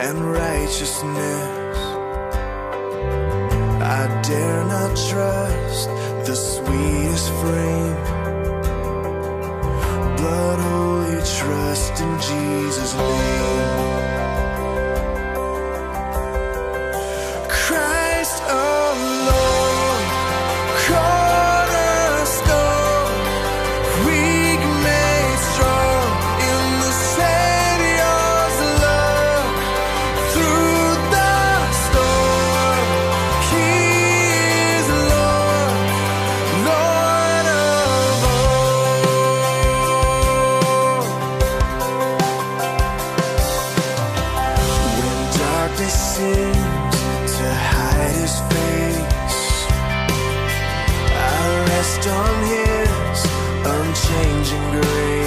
and righteousness. I dare not trust the sweetest frame, but wholly trust in Jesus' name. Christ alone, cornerstone, weak made strong in the Savior's love. Through the storm, He is Lord, Lord of all. When darkness seems to hide His face, I rest on His unchanging grace.